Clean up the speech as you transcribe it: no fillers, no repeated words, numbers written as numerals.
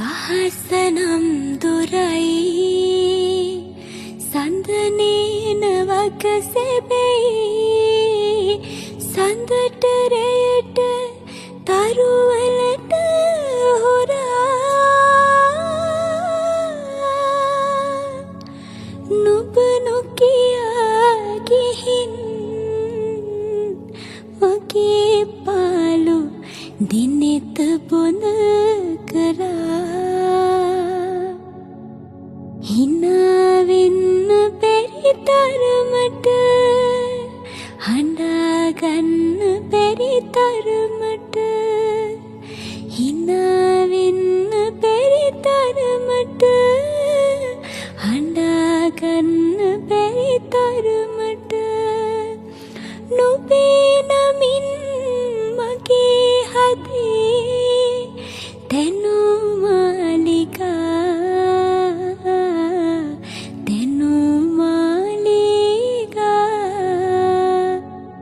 අහසනම් දුරයි සඳනේන වග සැබෙයි සඳට රැයට තරුවලට හොරා නුඹ නොකියා ගිහින් මගේ පාලු දිනෙත බොන කරා හිනාවෙන්න බැරි තරමට හඬාගන්න බැරි තරමට හිනාවෙන්න බැරි තරමට හඬාගන්න බැරි තරමට නොබේ නමින් මගේ හදේ දැනුම